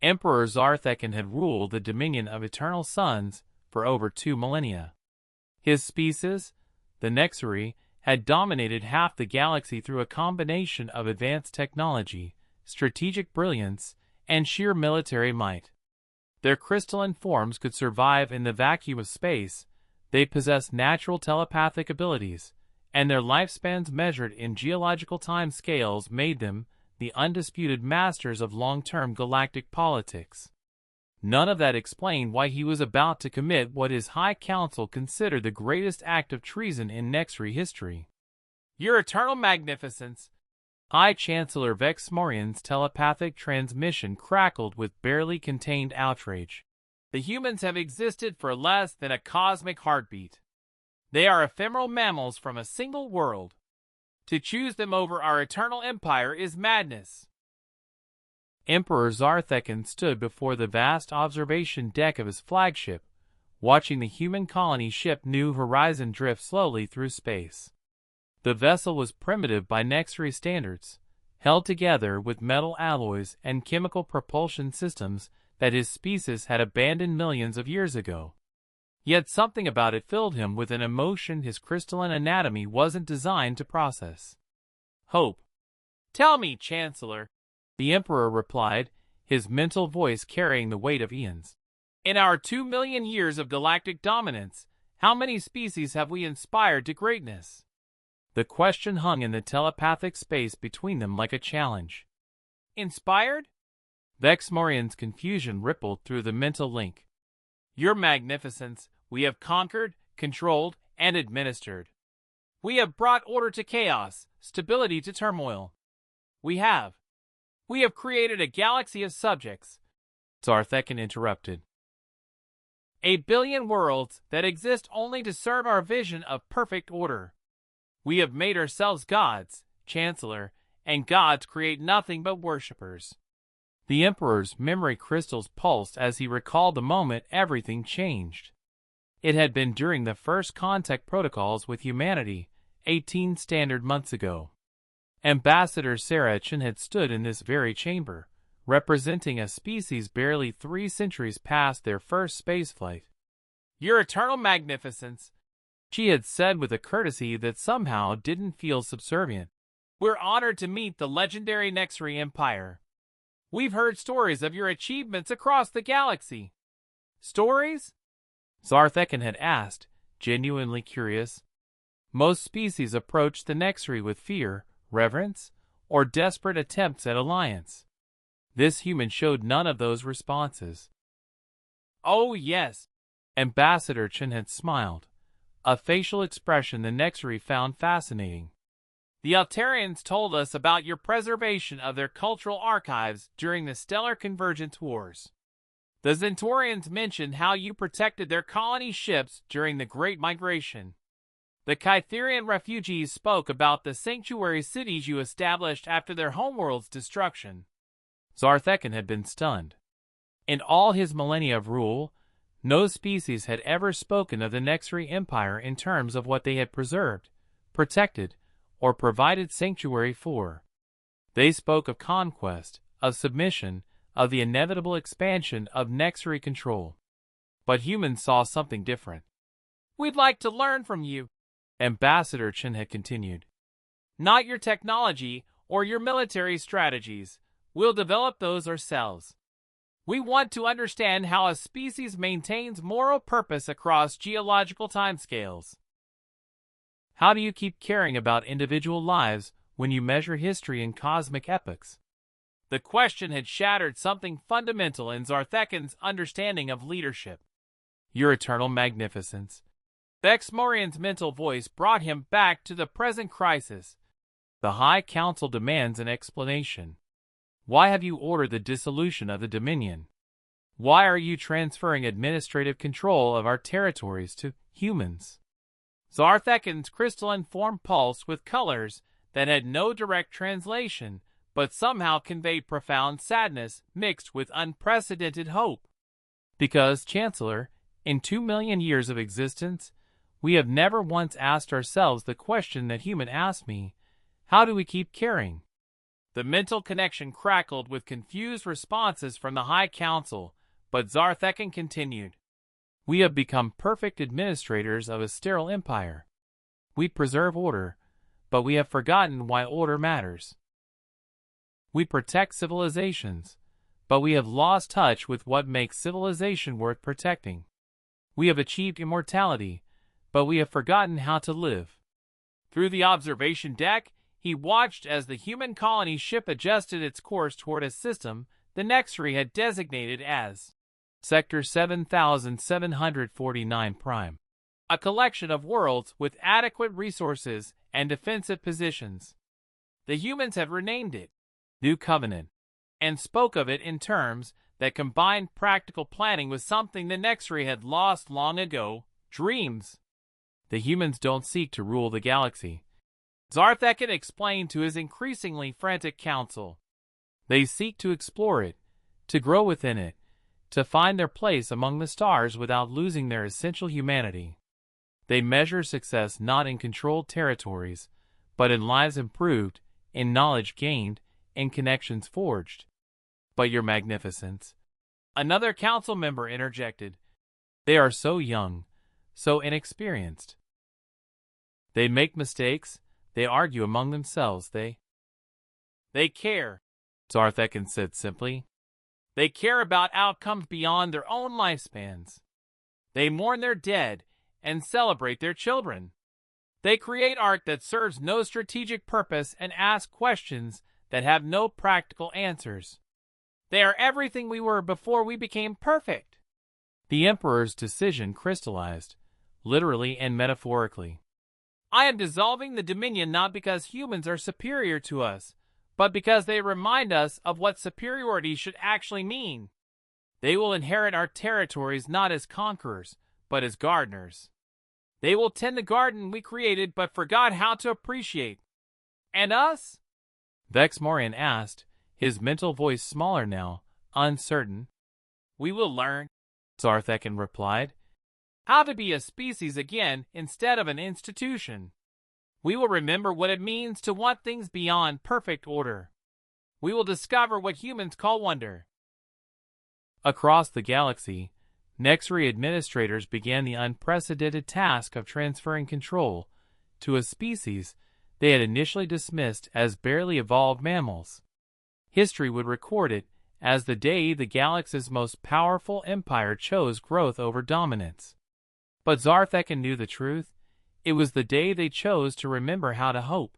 Emperor Zarthekan had ruled the dominion of eternal suns for over 2 millennia. His species, the Nexari, had dominated half the galaxy through a combination of advanced technology, strategic brilliance, and sheer military might. Their crystalline forms could survive in the vacuum of space, they possessed natural telepathic abilities, and their lifespans measured in geological time scales made them the undisputed masters of long-term galactic politics. None of that explained why he was about to commit what his High Council considered the greatest act of treason in Nexari history. Your Eternal Magnificence! High Chancellor Vexmorian's telepathic transmission crackled with barely contained outrage. The humans have existed for less than a cosmic heartbeat. They are ephemeral mammals from a single world. To choose them over our eternal empire is madness. Emperor Zarthekan stood before the vast observation deck of his flagship, watching the human colony ship New Horizon drift slowly through space. The vessel was primitive by Nexari standards, held together with metal alloys and chemical propulsion systems that his species had abandoned millions of years ago. Yet something about it filled him with an emotion his crystalline anatomy wasn't designed to process. Hope. Tell me, Chancellor, the Emperor replied, his mental voice carrying the weight of eons. In our 2 million years of galactic dominance, how many species have we inspired to greatness? The question hung in the telepathic space between them like a challenge. Inspired? Vexmorian's confusion rippled through the mental link. Your Magnificence, we have conquered, controlled, and administered. We have brought order to chaos, stability to turmoil. We have created a galaxy of subjects, Zarthekan interrupted. 8 billion worlds that exist only to serve our vision of perfect order. We have made ourselves gods, Chancellor, and gods create nothing but worshippers. The Emperor's memory crystals pulsed as he recalled the moment everything changed. It had been during the first contact protocols with humanity, 18 standard months ago. Ambassador Sarachin had stood in this very chamber, representing a species barely 3 centuries past their first spaceflight. Your Eternal Magnificence, she had said with a courtesy that somehow didn't feel subservient. We're honored to meet the legendary Nexari Empire. We've heard stories of your achievements across the galaxy. Stories? Zarthekan had asked, genuinely curious. Most species approach the Nexari with fear, reverence, or desperate attempts at alliance. This human showed none of those responses. Oh yes, Ambassador Chen had smiled, a facial expression the Nexari found fascinating. The Altarians told us about your preservation of their cultural archives during the Stellar Convergence Wars. The Zentorians mentioned how you protected their colony ships during the Great Migration. The Kytherian refugees spoke about the sanctuary cities you established after their homeworld's destruction. Zarthekan had been stunned. In all his millennia of rule, no species had ever spoken of the Nexari Empire in terms of what they had preserved, protected, or provided sanctuary for. They spoke of conquest, of submission, of the inevitable expansion of Nexari control. But humans saw something different. We'd like to learn from you, Ambassador Chen had continued. Not your technology or your military strategies. We'll develop those ourselves. We want to understand how a species maintains moral purpose across geological timescales. How do you keep caring about individual lives when you measure history in cosmic epochs? The question had shattered something fundamental in Zarthekan's understanding of leadership. Your Eternal Magnificence. Vexmorian's mental voice brought him back to the present crisis. The High Council demands an explanation. Why have you ordered the dissolution of the Dominion? Why are you transferring administrative control of our territories to humans? Zarthekan's crystalline form pulsed with colors that had no direct translation, but somehow conveyed profound sadness mixed with unprecedented hope. Because, Chancellor, in 2 million years of existence, we have never once asked ourselves the question that human asked me, how do we keep caring? The mental connection crackled with confused responses from the High Council, but Zartheken continued. We have become perfect administrators of a sterile empire. We preserve order, but we have forgotten why order matters. We protect civilizations, but we have lost touch with what makes civilization worth protecting. We have achieved immortality, but we have forgotten how to live. Through the observation deck, he watched as the human colony ship adjusted its course toward a system the Nexri had designated as Sector 7749 Prime, a collection of worlds with adequate resources and defensive positions. The humans have renamed it New Covenant, and spoke of it in terms that combined practical planning with something the Nexri had lost long ago, dreams. The humans don't seek to rule the galaxy, Zartheken explained to his increasingly frantic council. They seek to explore it, to grow within it, to find their place among the stars without losing their essential humanity. They measure success not in controlled territories, but in lives improved, in knowledge gained, in connections forged. But your magnificence, another council member interjected, they are so young, so inexperienced. They make mistakes, they argue among themselves, they care, Zartheken said simply. They care about outcomes beyond their own lifespans. They mourn their dead and celebrate their children. They create art that serves no strategic purpose and ask questions that have no practical answers. They are everything we were before we became perfect. The Emperor's decision crystallized, literally and metaphorically. I am dissolving the Dominion not because humans are superior to us, but because they remind us of what superiority should actually mean. They will inherit our territories not as conquerors, but as gardeners. They will tend the garden we created but forgot how to appreciate. And us? Vexmorian asked, his mental voice smaller now, uncertain. We will learn, Zartheken replied, how to be a species again instead of an institution. We will remember what it means to want things beyond perfect order. We will discover what humans call wonder. Across the galaxy, Nexri administrators began the unprecedented task of transferring control to a species they had initially dismissed as barely evolved mammals. History would record it as the day the galaxy's most powerful empire chose growth over dominance. But Zartheken knew the truth. It was the day they chose to remember how to hope.